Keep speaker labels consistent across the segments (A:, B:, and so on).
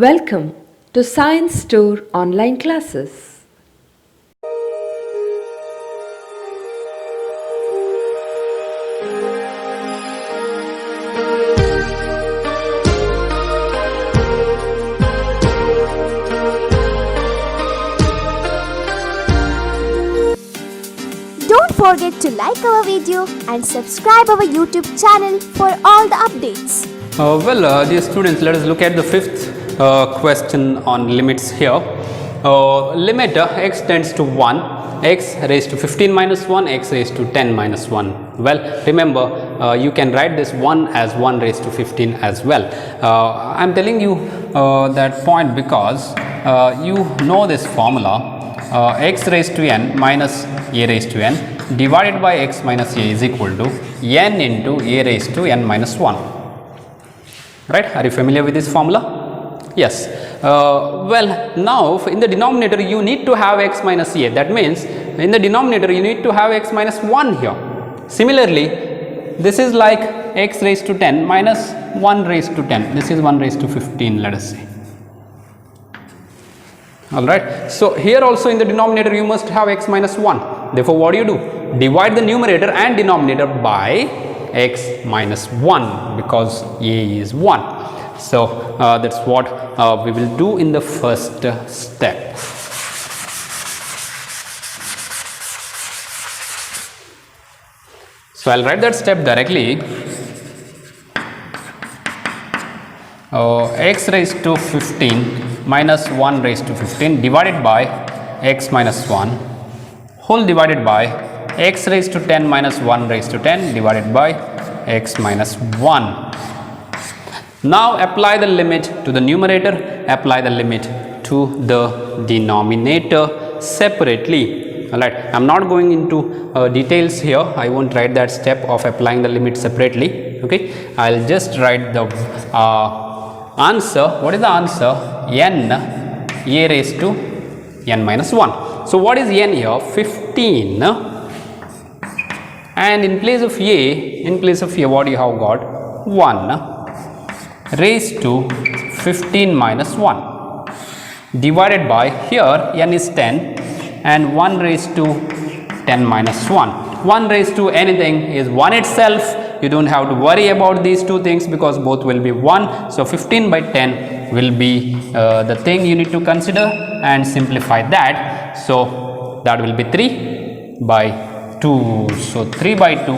A: Welcome to Science Store online classes.
B: Don't forget to like our video and subscribe our YouTube channel for all the updates.
C: Dear students, let us look at the fifth question on limits here. Limit x tends to 1, x raised to 15 minus 1, x raised to 10 minus 1. Well, remember, you can write this 1 as 1 raised to 15 as well. I am telling you that point because you know this formula. X raised to n minus a raised to n divided by x minus a is equal to n into a raised to n minus 1. Right? Are you familiar with this formula? Yes. Well, now in the denominator you need to have x minus a. That means in the denominator you need to have x minus 1 here. Similarly, this is like x raised to 10 minus 1 raised to 10. This is 1 raised to 15, let us say. Alright, so here also in the denominator you must have x minus 1. Therefore, what do? Divide the numerator and denominator by x minus 1 because a is 1. So, that's what we will do in the first step. So, I will write that step directly. X raised to 15 minus 1 raised to 15 divided by x minus 1 whole divided by x raised to 10 minus 1 raised to 10 divided by x minus 1. Now apply the limit to the numerator, apply the limit to the denominator separately. Alright, I am not going into details here. I won't write that step of applying the limit separately. Okay, I will just write the answer. What is the answer? N a raised to n minus 1. So, what is n here? 15. And in place of a, what you have got? 1 raised to 15 minus 1 divided by, here n is 10 and 1 raised to 10 minus 1. 1 raised to anything is 1 itself. You don't have to worry about these two things because both will be 1. So, 15 by 10 will be the thing you need to consider and simplify that. So, that will be 3 by 2. So, 3 by 2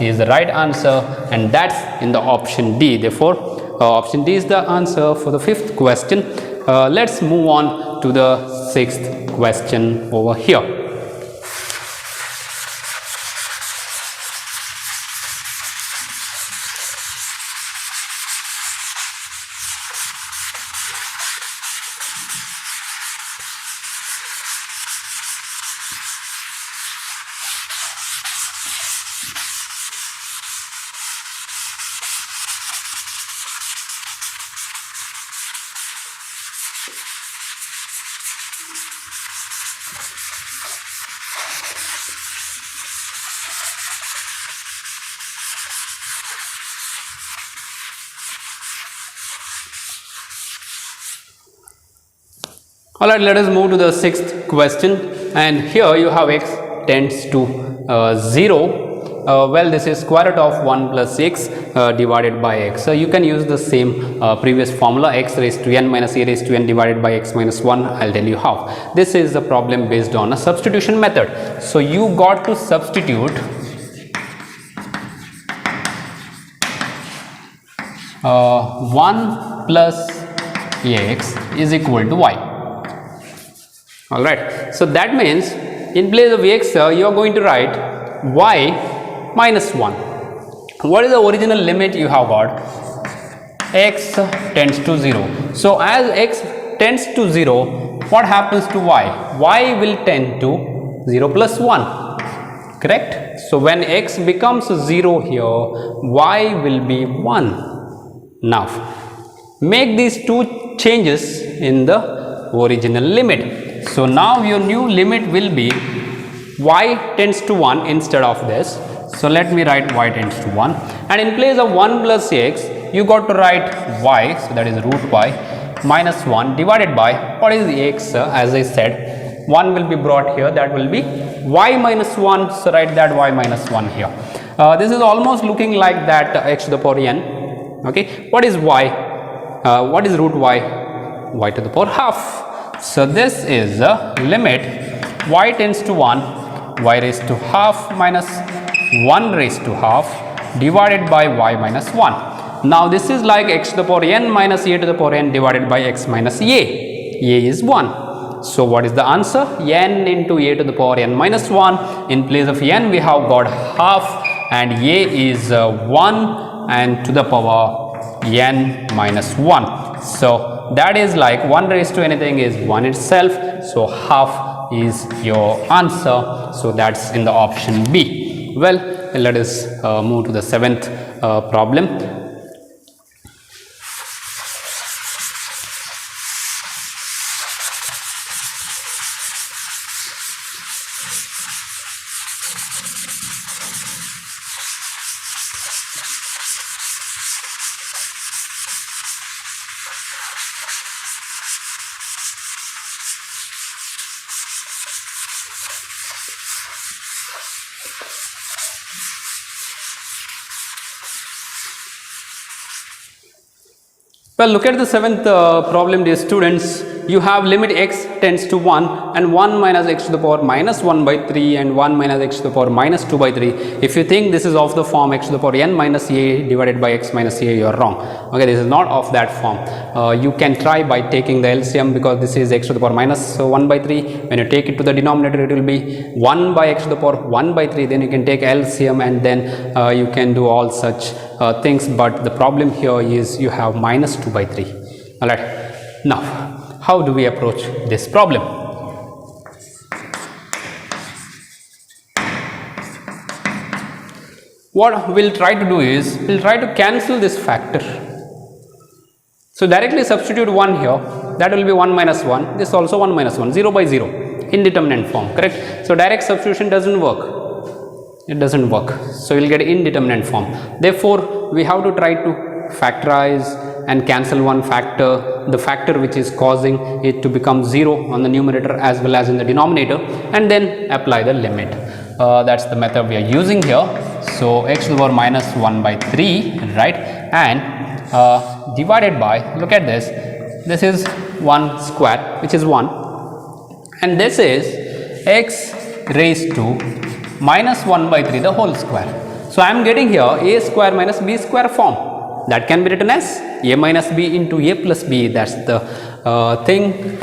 C: is the right answer and that's in the option D. Therefore, option D is the answer for the fifth question. Let's move on to the sixth question over here. Alright, let us move to the sixth question, and here you have x tends to 0. Well, this is square root of 1 plus x divided by x. So, you can use the same previous formula, x raised to n minus a raised to n divided by x minus 1. I will tell you how. This is the problem based on a substitution method. So, you got to substitute 1 plus x is equal to y. Alright, so that means in place of x you are going to write y minus 1. What is the original limit you have got? X tends to 0. So, as x tends to 0, what happens to y? Y will tend to 0 plus 1, correct? So, when x becomes 0 here, y will be 1. Now, make these two changes in the original limit. So, now your new limit will be y tends to 1 instead of this. So, let me write y tends to 1 and in place of 1 plus x you got to write y, so that is root y minus 1 divided by, what is the x? As I said, 1 will be brought here, that will be y minus 1. So write that y minus 1 here. This is almost looking like that x to the power n. Okay, what is y? What is root y? Y to the power half. So this is limit y tends to 1, y raised to half minus 1 raised to half divided by y minus 1. Now this is like x to the power n minus a to the power n divided by x minus a. A is 1. So what is the answer? N into a to the power n minus 1. In place of n we have got half, and a is 1 and to the power n minus 1. So that is like 1 raised to anything is 1 itself. So half is your answer. So that's in the option B. Well, let us move to the 7th problem. Well, look at the 7th problem, dear students. You have limit x tends to 1 and 1 minus x to the power minus 1 by 3 and 1 minus x to the power minus 2 by 3. If you think this is of the form x to the power n minus a divided by x minus a, you are wrong. Okay, this is not of that form. You can try by taking the LCM, because this is x to the power minus 1 by 3. When you take it to the denominator, it will be 1 by x to the power 1 by 3. Then you can take LCM, and then you can do all such things. But the problem here is you have minus 2 by 3. Alright, now how do we approach this problem? What we'll try to do is, we'll try to cancel this factor. So directly substitute 1 here, that will be 1 minus 1, this also 1 minus 1, 0 by 0, indeterminate form, correct? So direct substitution doesn't work, it doesn't work, so we'll get indeterminate form. Therefore, we have to try to factorize and cancel one factor, the factor which is causing it to become 0 on the numerator as well as in the denominator, and then apply the limit. That's the method we are using here. So x to the power minus 1 by 3, right, and divided by, look at this is 1 square, which is 1, and this is x raised to minus 1 by 3 the whole square. So I am getting here a square minus b square form. That can be written as a minus b into a plus b. That's the thing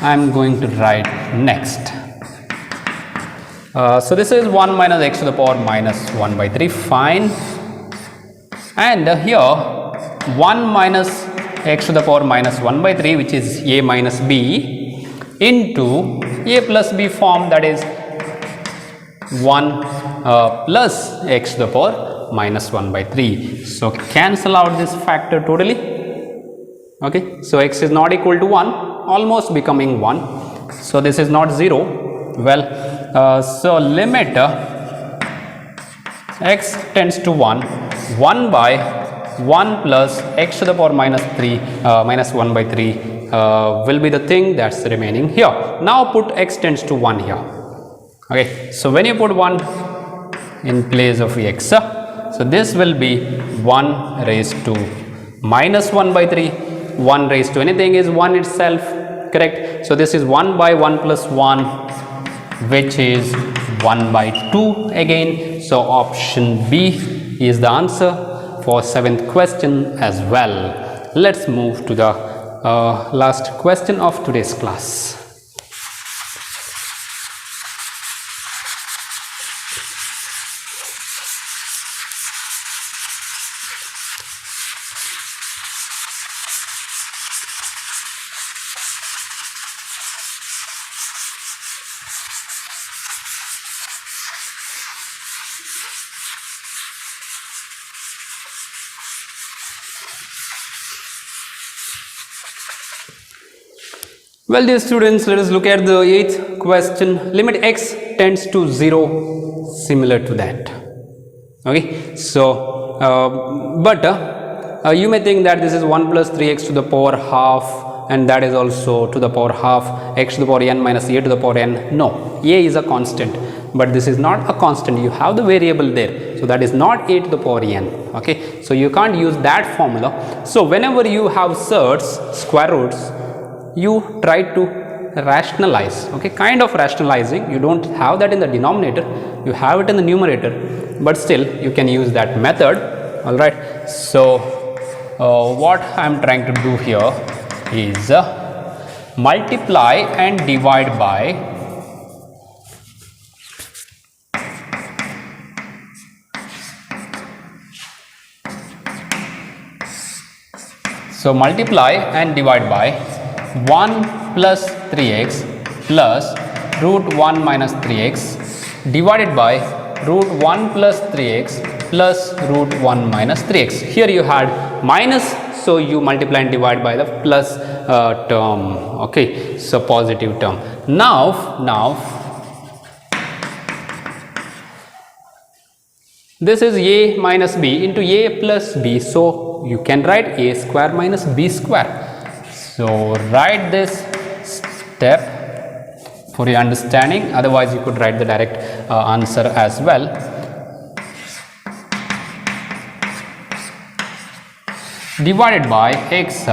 C: I am going to write next. So this is 1 minus x to the power minus 1 by 3, fine. And here 1 minus x to the power minus 1 by 3, which is a minus b, into a plus b form, that is 1 plus x to the power minus 1 by 3. So cancel out this factor totally. Okay, so x is not equal to 1, almost becoming 1. So this is not 0. Well, so limit x tends to 1, 1 by 1 plus x to the power minus 3 minus 1 by 3 will be the thing that's remaining here. Now put x tends to 1 here. Okay, so when you put 1 in place of x, so this will be 1 raised to minus 1 by 3. 1 raised to anything is 1 itself, correct? So this is 1 by 1 plus 1, which is 1 by 2 again. So option B is the answer for 7th question as well. Let's move to the last question of today's class. Well, dear students, let us look at the 8th question. Limit x tends to 0, similar to that. Okay, so but you may think that this is 1 plus 3x to the power half and that is also to the power half x to the power n minus a to the power n. No, a is a constant, but this is not a constant. You have the variable there, so that is not a to the power n. Okay, so you can't use that formula. So whenever you have certs, square roots, you try to rationalize. Okay, kind of rationalizing. You don't have that in the denominator, you have it in the numerator, but still you can use that method. All right, so what I am trying to do here is multiply and divide by multiply and divide by 1 plus 3x plus root 1 minus 3x divided by root 1 plus 3x plus root 1 minus 3x. Here you had minus, so you multiply and divide by the plus term. Okay, so positive term. Now this is a minus b into a plus b, so you can write a square minus b square. So write this step for your understanding, otherwise you could write the direct answer as well. Divided by x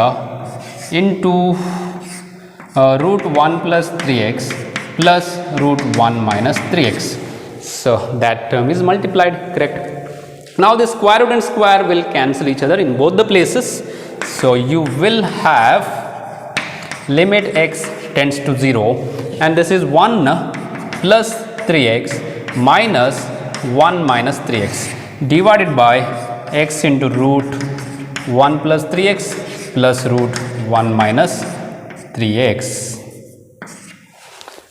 C: into root 1 plus 3x plus root 1 minus 3x. So that term is multiplied, correct? Now the square root and square will cancel each other in both the places. So you will have limit x tends to 0, and this is 1 plus 3x minus 1 minus 3x divided by x into root 1 plus 3x plus root 1 minus 3x.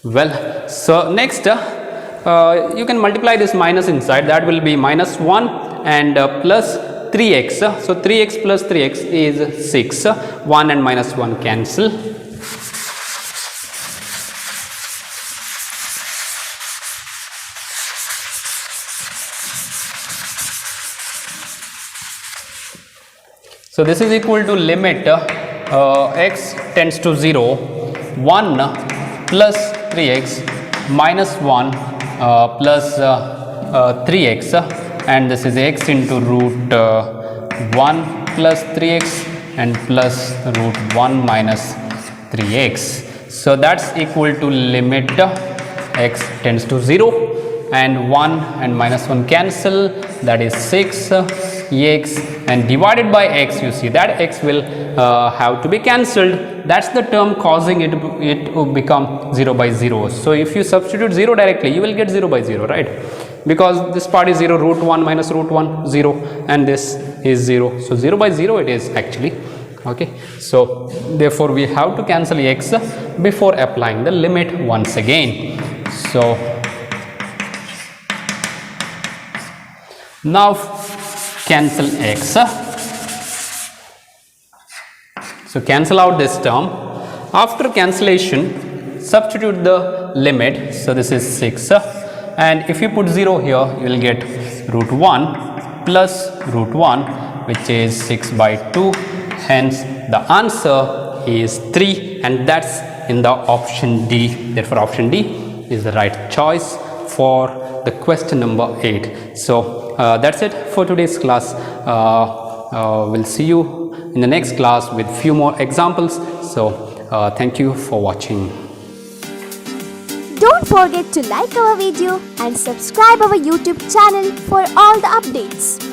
C: Well, so next you can multiply this minus inside, that will be minus 1 and plus 3x. So 3x plus 3x is 6. 1 and minus 1 cancel. So this is equal to limit x tends to 0, 1 plus 3x minus 1 plus 3x, and this is x into root 1 plus 3x and plus root 1 minus 3x. So that's equal to limit x tends to 0, and 1 and minus 1 cancel, that is 6 x, and divided by x, you see that x will have to be cancelled. That's the term causing it to become 0 by 0. So if you substitute 0 directly, you will get 0 by 0, right? Because this part is 0, root 1 minus root 1, 0, and this is 0. So 0 by 0 it is actually. Okay, so therefore we have to cancel x before applying the limit once again. So now cancel x. So cancel out this term. After cancellation, substitute the limit. So this is 6, and if you put 0 here, you will get root 1 plus root 1, which is 6 by 2. Hence the answer is 3, and that's in the option D. Therefore option D is the right choice for the question number 8. So that's it for today's class. We'll see you in the next class with few more examples. So thank you for watching.
B: Don't forget to like our video and subscribe our YouTube channel for all the updates.